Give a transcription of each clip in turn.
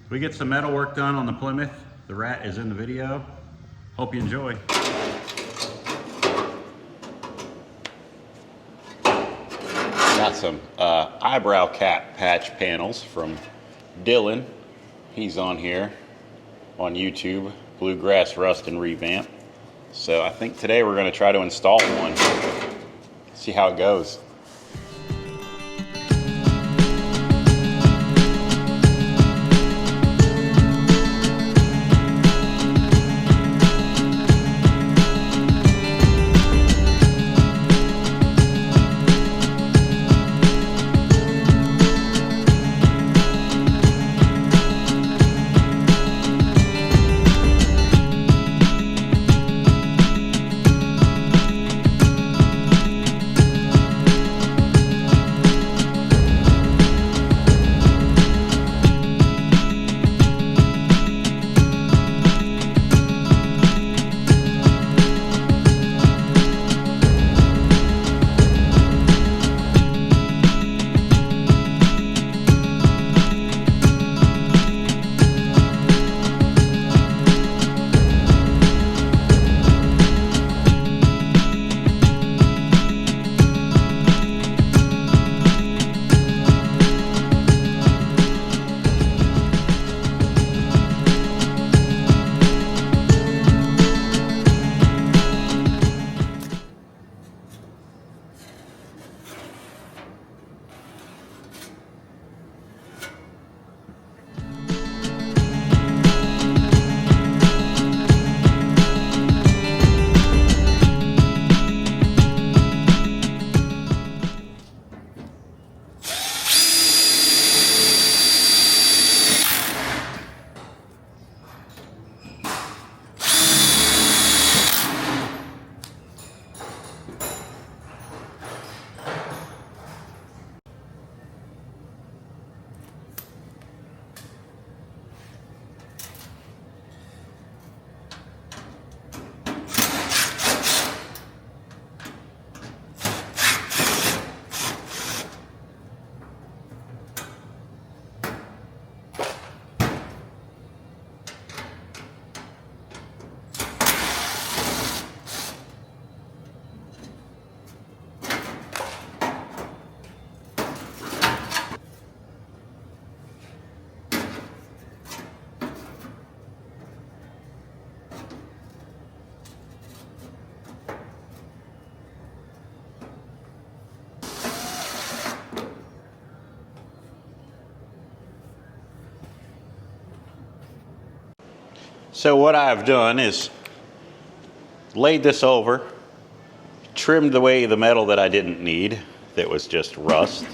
We get some metal work done on the Plymouth. The rat is in the video. Hope you enjoy. Got some eyebrow cap patch panels from Dylan. He's on here on YouTube, Bluegrass Rust and Revamp. So I think today we're going to try to install one. See how it goes. So what I've done is laid this over, trimmed away the metal that I didn't need, that was just rust,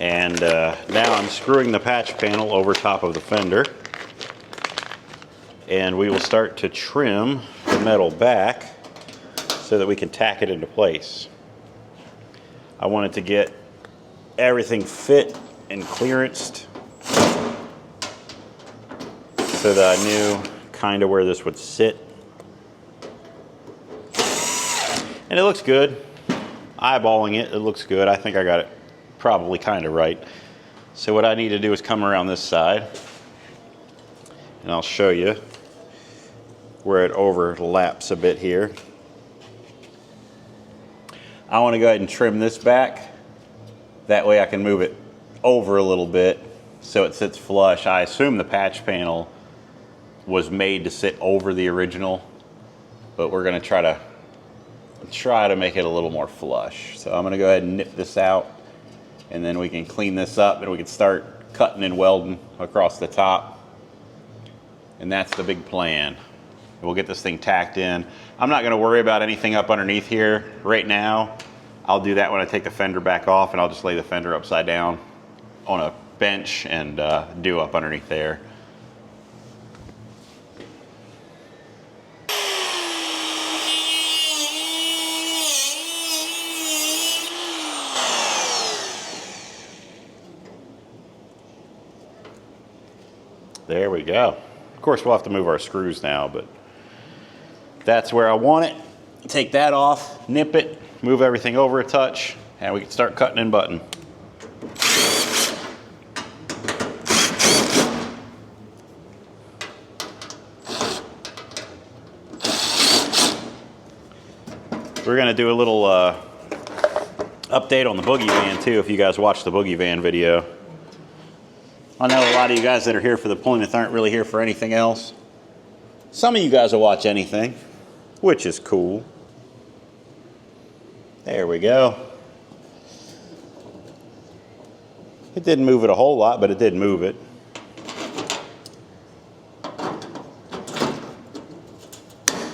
and now I'm screwing the patch panel over top of the fender, and we will start to trim the metal back so that we can tack it into place. I wanted to get everything fit and clearanced so that I knew kind of where this would sit. And it looks good. Eyeballing it, it looks good. I think I got it probably kind of right. So what I need to do is come around this side, and I'll show you where it overlaps a bit here. I want to go ahead and trim this back. That way I can move it over a little bit so it sits flush. I assume the patch panel was made to sit over the original, but we're going to try to make it a little more flush. So I'm going to go ahead and nip this out, and then we can clean this up and we can start cutting and welding across the top. And that's the big plan. We'll get this thing tacked in. I'm not going to worry about anything up underneath here right now. I'll do that when I take the fender back off, and I'll just lay the fender upside down on a bench and do up underneath there. There we go. Of course, we'll have to move our screws now, but that's where I want it. Take that off, nip it, move everything over a touch, and we can start cutting and butting. We're gonna do a little update on the Boogie van too, if you guys watched the Boogie van video. I know a lot of you guys that are here for the Plymouth aren't really here for anything else. Some of you guys will watch anything, which is cool. There we go. It didn't move it a whole lot, but it did move it.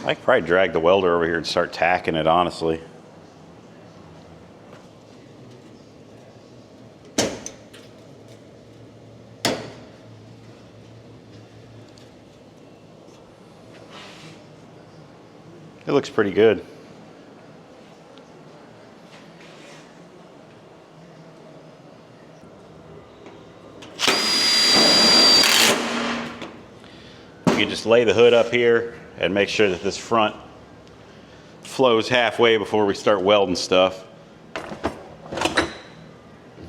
I could probably drag the welder over here and start tacking it, honestly. It looks pretty good. You can just lay the hood up here and make sure that this front flows halfway before we start welding stuff.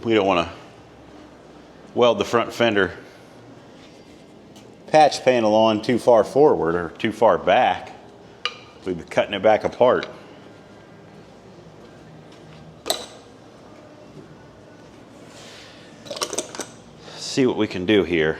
We don't want to weld the front fender patch panel on too far forward or too far back. We've been cutting it back apart. See what we can do here.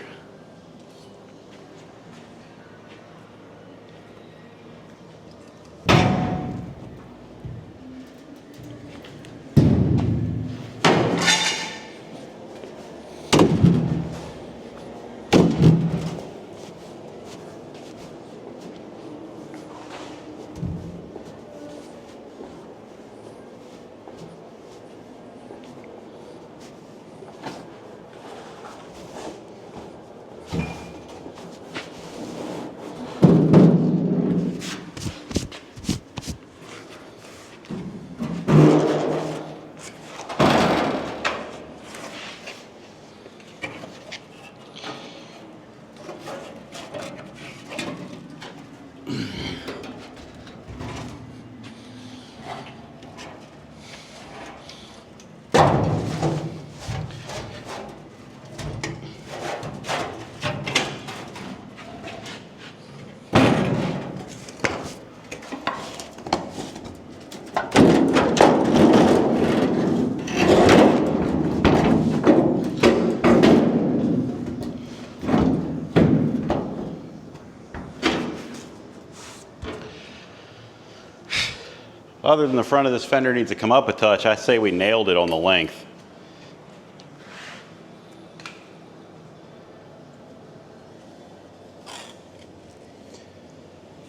Other than the front of this fender needs to come up a touch, I say we nailed it on the length.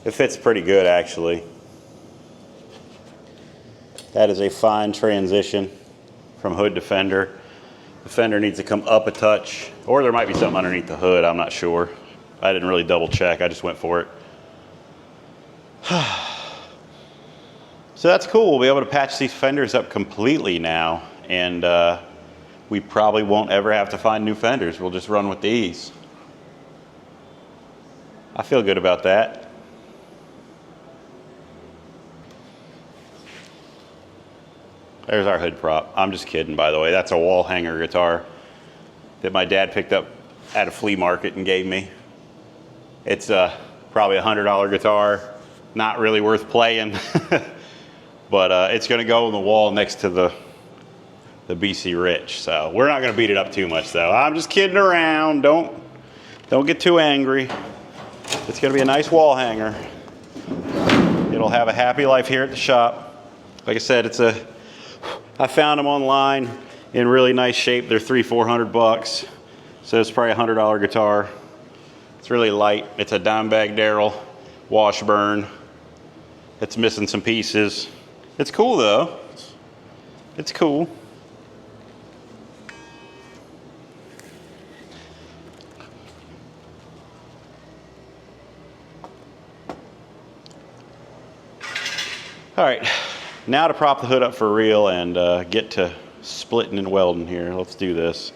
It fits pretty good, actually. That is a fine transition from hood to fender. The fender needs to come up a touch, or there might be something underneath the hood, I'm not sure. I didn't really double check, I just went for it. So that's cool. We'll be able to patch these fenders up completely now, and we probably won't ever have to find new fenders. We'll just run with these. I feel good about that. There's our hood prop. I'm just kidding, by the way. That's a wall hanger guitar that my dad picked up at a flea market and gave me. It's probably a $100 guitar. Not really worth playing. But it's going to go on the wall next to the BC Rich. So we're not going to beat it up too much, though. I'm just kidding around. Don't get too angry. It's going to be a nice wall hanger. It'll have a happy life here at the shop. Like I said, I found them online in really nice shape. They're $300-400 bucks. So it's probably a $100 guitar. It's really light. It's a Dimebag Darrell Washburn. It's missing some pieces. It's cool though. It's cool. All right, now to prop the hood up for real and get to splitting and welding here. Let's do this.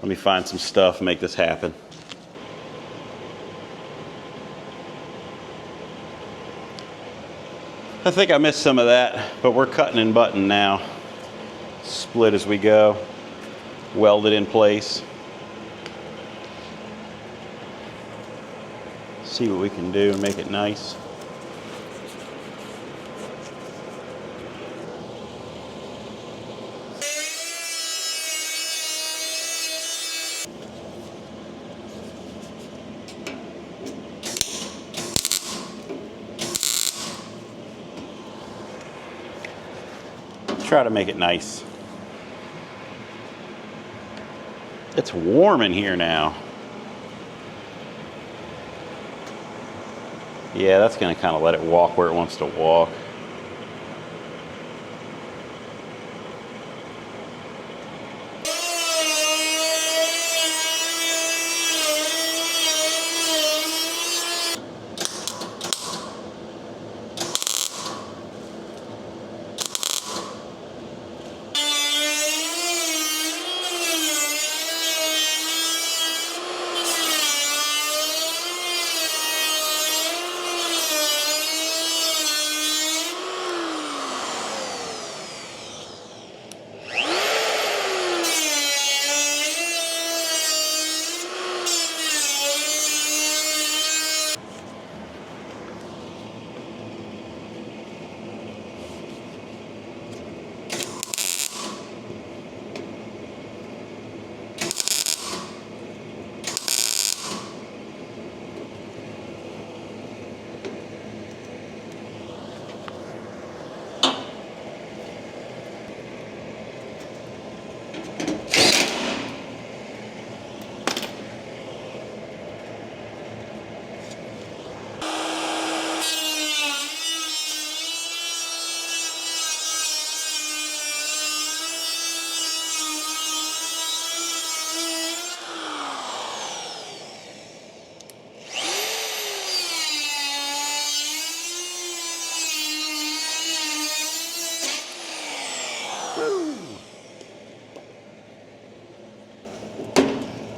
Let me find some stuff and make this happen. I think I missed some of that, but we're cutting and butting now. Split as we go, weld it in place. See what we can do and make it nice. try to make it nice. It's warm in here now. Yeah, that's going to kind of let it walk where it wants to walk.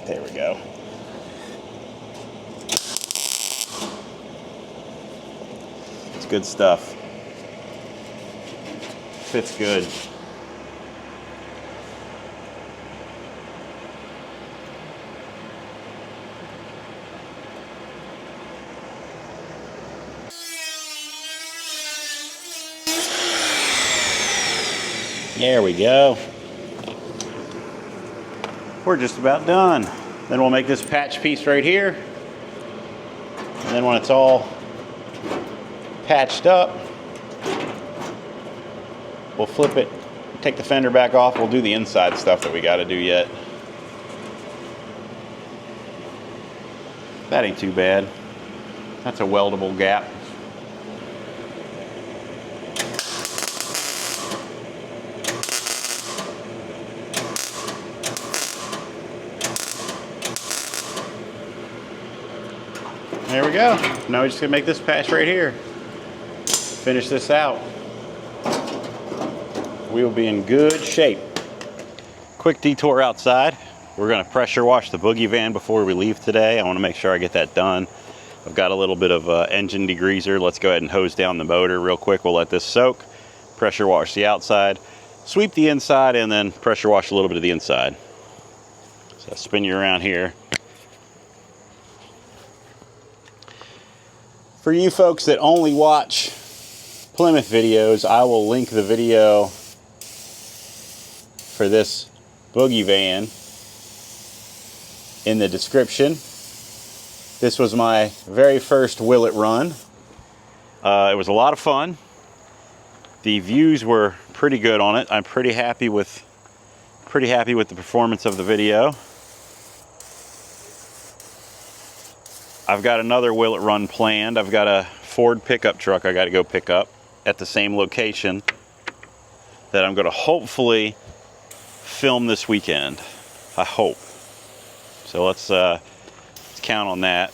There we go. It's good stuff. Fits good. There we go. We're just about done. Then we'll make this patch piece right here. And then when it's all patched up, we'll flip it, take the fender back off. We'll do the inside stuff that we got to do yet. That ain't too bad. That's a weldable gap. There we go. Now we're just gonna make this patch right here. Finish this out. We will be in good shape. Quick detour outside. We're gonna pressure wash the Boogie van before we leave today. I wanna make sure I get that done. I've got a little bit of engine degreaser. Let's go ahead and hose down the motor real quick. We'll let this soak. Pressure wash the outside. Sweep the inside and then pressure wash a little bit of the inside. So spin you around here. For you folks that only watch Plymouth videos, I will link the video for this Boogie van in the description. This was my very first Willet run. It was a lot of fun. The views were pretty good on it. I'm pretty happy with the performance of the video. I've got another Willet run planned. I've got a Ford pickup truck I got to go pick up at the same location that I'm going to hopefully film this weekend. I hope. So let's count on that.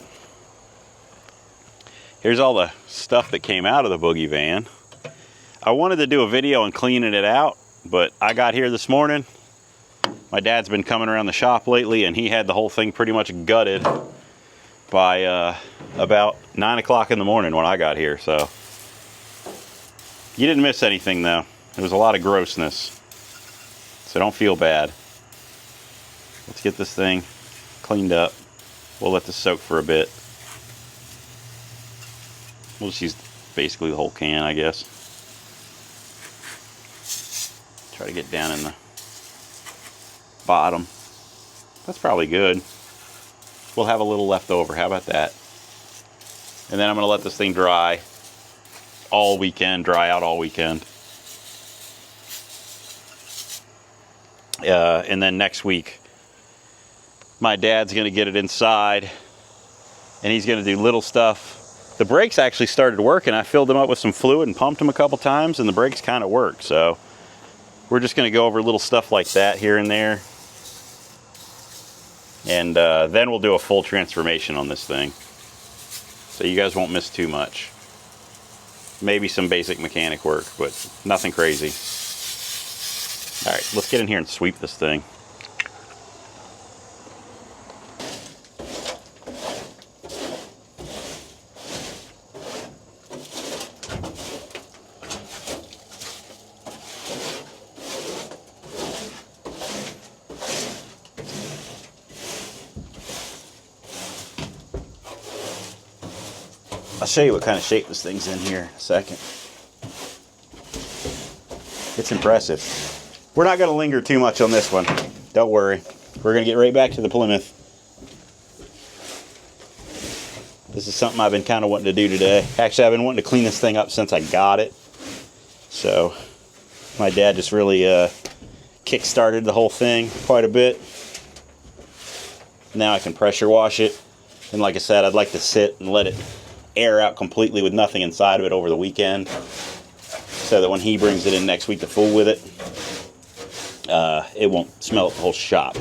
Here's all the stuff that came out of the Boogie van. I wanted to do a video on cleaning it out, but I got here this morning. My dad's been coming around the shop lately, and he had the whole thing pretty much gutted by about 9 o'clock in the morning when I got here. So you didn't miss anything though. There was a lot of grossness, so don't feel bad. Let's get this thing cleaned up. We'll let this soak for a bit. We'll just use basically the whole can, I guess. Try to get down in the bottom. That's probably good. We'll have a little left over. How about that? And then I'm going to let this thing dry all weekend, dry out all weekend. And then next week, my dad's gonna get it inside and he's gonna do little stuff. The brakes actually started working. I filled them up with some fluid and pumped them a couple times and the brakes kind of work. So we're just gonna go over little stuff like that here and there. And then we'll do a full transformation on this thing. So you guys won't miss too much. Maybe some basic mechanic work, but nothing crazy. All right, let's get in here and sweep this thing. I'll show you what kind of shape this thing's in here in a second. It's impressive. We're not going to linger too much on this one. Don't worry. We're going to get right back to the Plymouth. This is something I've been kind of wanting to do today. Actually, I've been wanting to clean this thing up since I got it. So my dad just really kick-started the whole thing quite a bit. Now I can pressure wash it. And like I said, I'd like to sit and let it air out completely with nothing inside of it over the weekend, so that when he brings it in next week to fool with it, it won't smell up the whole shop.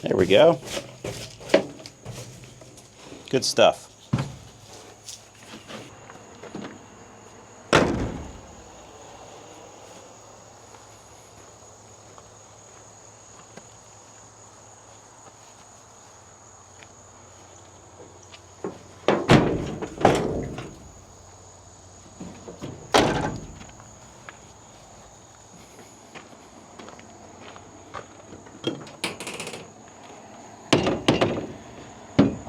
There we go. Good stuff.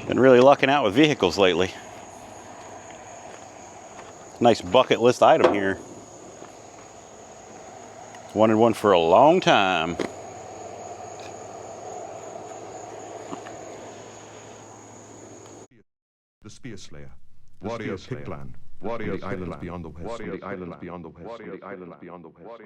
Been really lucking out with vehicles lately. Nice bucket list item here. Wanted one for a long time. The Spear Slayer, Warrior Pickland, Warrior the Islands beyond the west, the Islands beyond the west, the Islands beyond the west.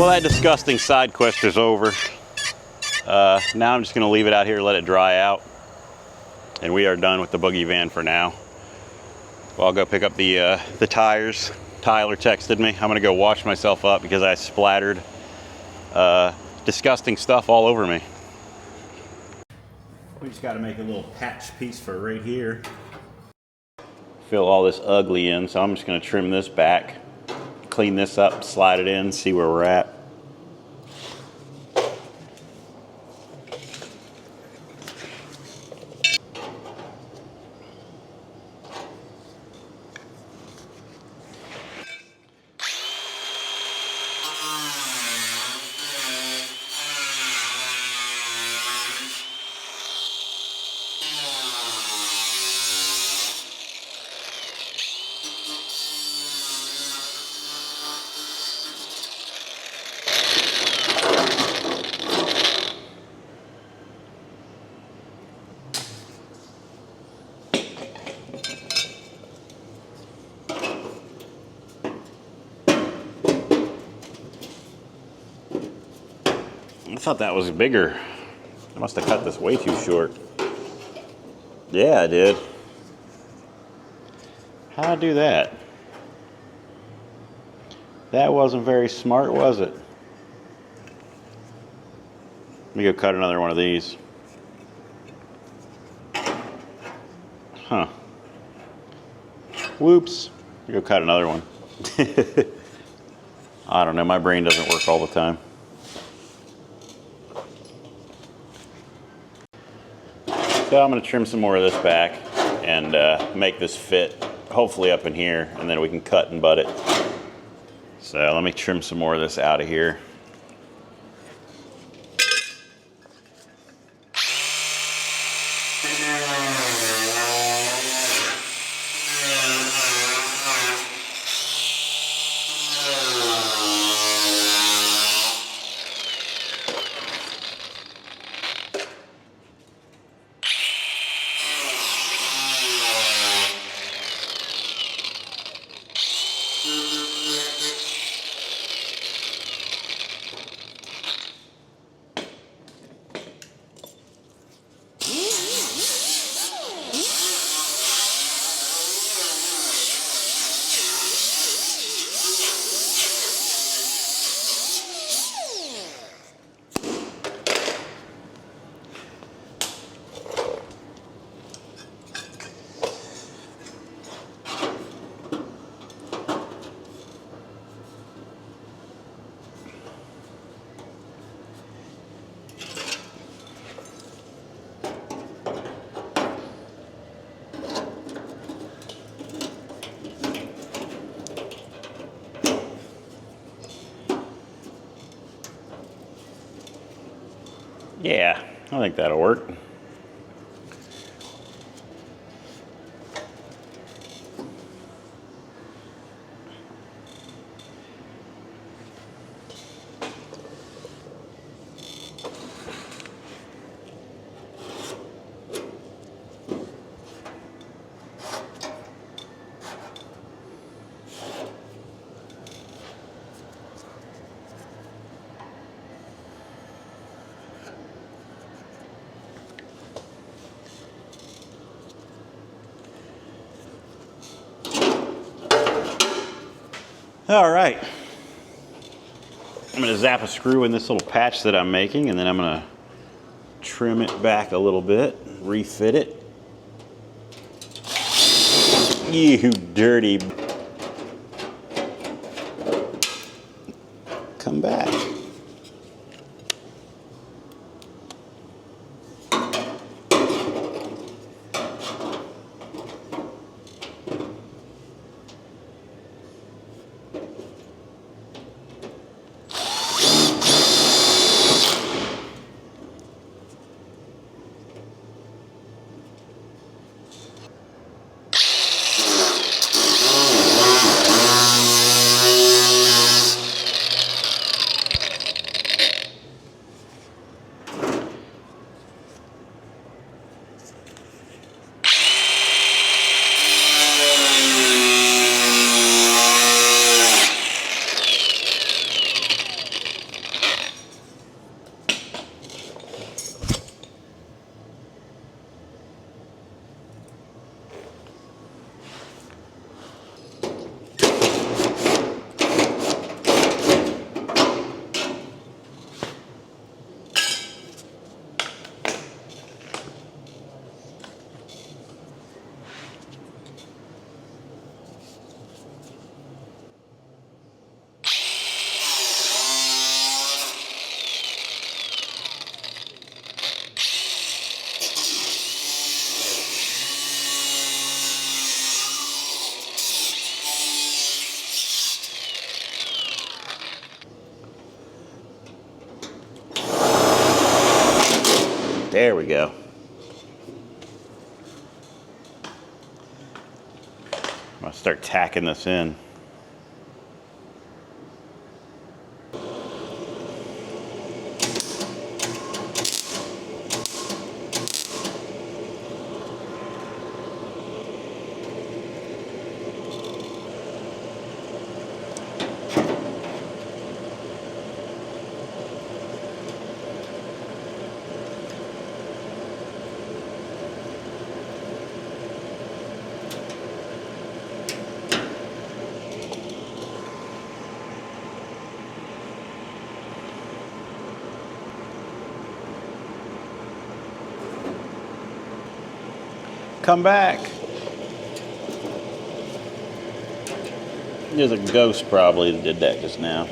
Well, that disgusting side quest is over. Now I'm just gonna leave it out here, let it dry out. And we are done with the Boogie van for now. Well, I'll go pick up the tires. Tyler texted me. I'm gonna go wash myself up because I splattered disgusting stuff all over me. We just gotta make a little patch piece for right here. Fill all this ugly in, so I'm just gonna trim this back, clean this up, slide it in, see where we're at. I thought that was bigger. I must have cut this way too short. Yeah, I did. How'd I do that? That wasn't very smart, was it? Let me go cut another one of these. Huh. Whoops. Let me go cut another one. I don't know, my brain doesn't work all the time. So I'm going to trim some more of this back and make this fit, hopefully up in here, and then we can cut and butt it. So let me trim some more of this out of here. Yeah, I think that'll work. All right, I'm gonna zap a screw in this little patch that I'm making, and then I'm gonna trim it back a little bit, refit it. You dirty. Come back. There we go. I'm gonna start tacking this in. Come back. There's a ghost probably that did that just now.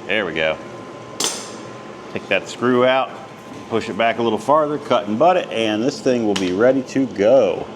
There we go. Take that screw out, push it back a little farther, cut and butt it, and this thing will be ready to go.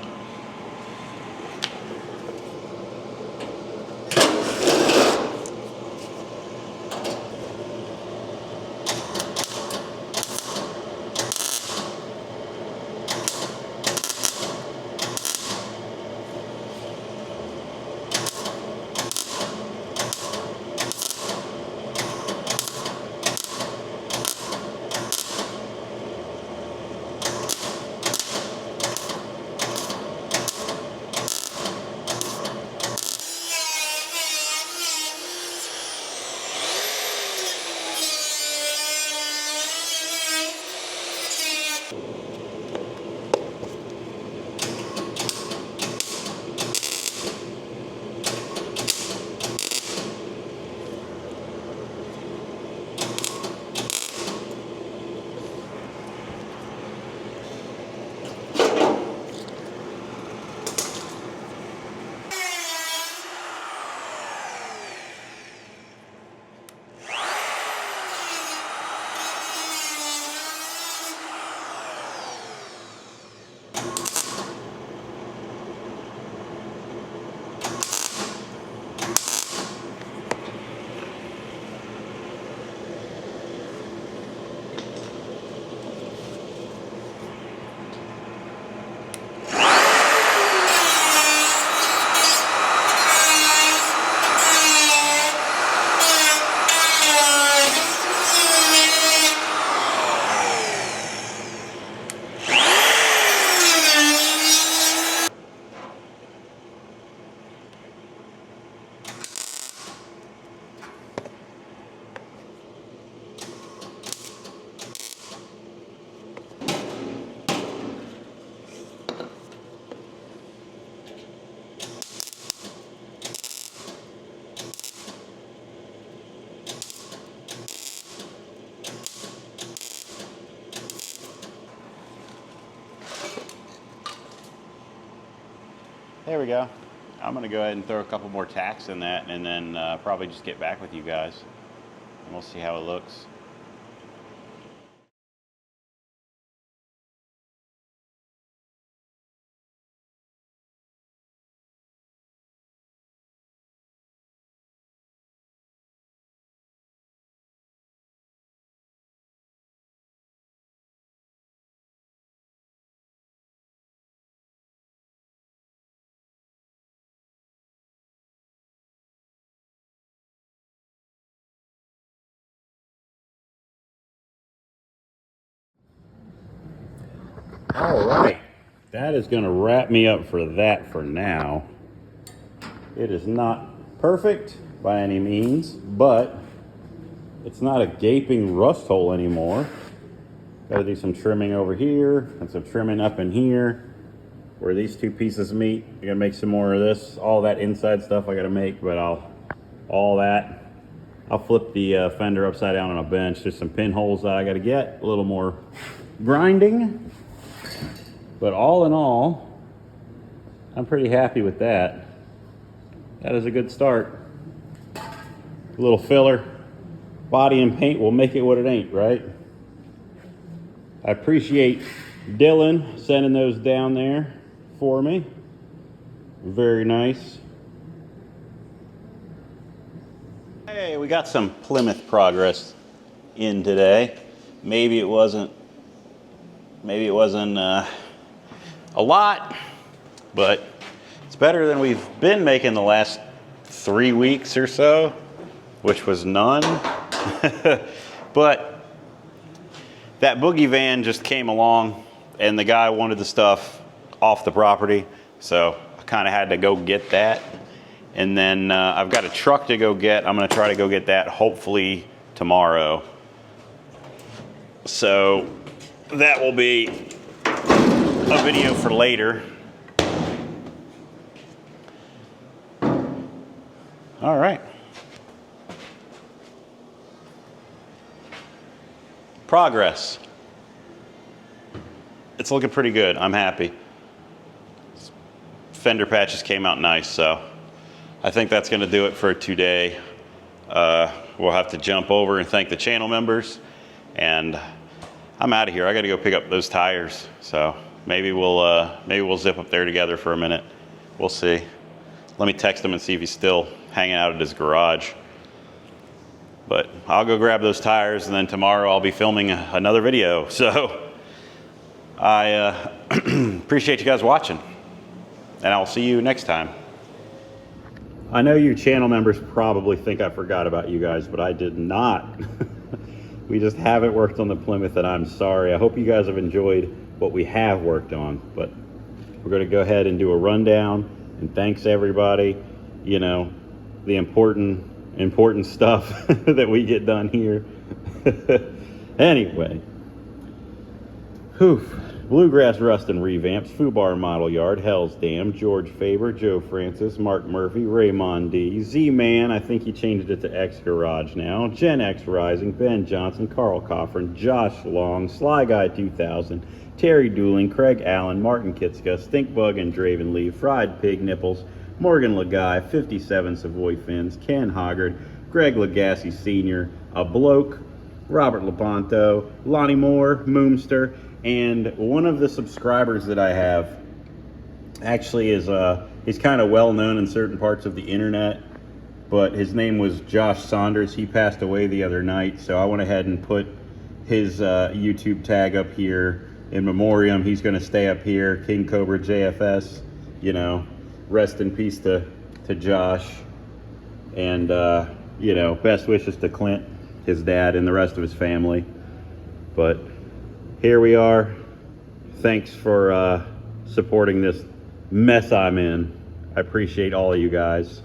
There we go. I'm gonna go ahead and throw a couple more tacks in that and then probably just get back with you guys and we'll see how it looks. All right, that is going to wrap me up for that for now. It is not perfect by any means, but it's not a gaping rust hole anymore. Got to do some trimming over here and some trimming up in here where these two pieces meet. I got to make some more of this. All that inside stuff I got to make, but I'll flip the fender upside down on a bench. Just some pinholes that I got to get, a little more grinding. But all in all, I'm pretty happy with that. That is a good start. A little filler. Body and paint will make it what it ain't, right? I appreciate Dylan sending those down there for me. Very nice. Hey, we got some Plymouth progress in today. Maybe it wasn't a lot, but it's better than we've been making the last 3 weeks or so, which was none. But that Boogie van just came along and the guy wanted the stuff off the property, so I kind of had to go get that. And then I've got a truck to go get. I'm going to try to go get that hopefully tomorrow. So that will be a video for later. All right. Progress. It's looking pretty good. I'm happy. Fender patches came out nice, so I think that's going to do it for today. We'll have to jump over and thank the channel members, and I'm out of here. I got to go pick up those tires, so maybe we'll zip up there together for a minute. We'll see. Let me text him and see if he's still hanging out at his garage. But I'll go grab those tires, and then tomorrow I'll be filming another video. So I appreciate you guys watching, and I'll see you next time. I know you channel members probably think I forgot about you guys, but I did not. We just haven't worked on the Plymouth, and I'm sorry. I hope you guys have enjoyed what we have worked on, but we're going to go ahead and do a rundown, and thanks everybody. You know, the important stuff that we get done here. Anyway, Bluegrass Rust and Revamps, Fubar Model Yard, Hell's Dam, George Faber, Joe Francis, Mark Murphy, Raymond D, Z-Man, I think he changed it to X Garage now, Gen X Rising, Ben Johnson, Carl Coffrin, Josh Long, Sly Guy 2000, Terry Dooling, Craig Allen, Martin Kitska, Stinkbug and Draven Lee, Fried Pig Nipples, Morgan Lagai, 57 Savoy Fins, Ken Hoggard, Greg Legassi Sr., A Bloke, Robert Lepanto, Lonnie Moore, Moomster, and one of the subscribers that I have actually is he's kind of well known in certain parts of the internet, but his name was Josh Saunders. He passed away the other night, so I went ahead and put his YouTube tag up here in memoriam. He's going to stay up here, King Cobra JFS, you know, rest in peace to Josh, and you know, best wishes to Clint, his dad, and the rest of his family. But here we are. Thanks for supporting this mess I'm in. I appreciate all of you guys.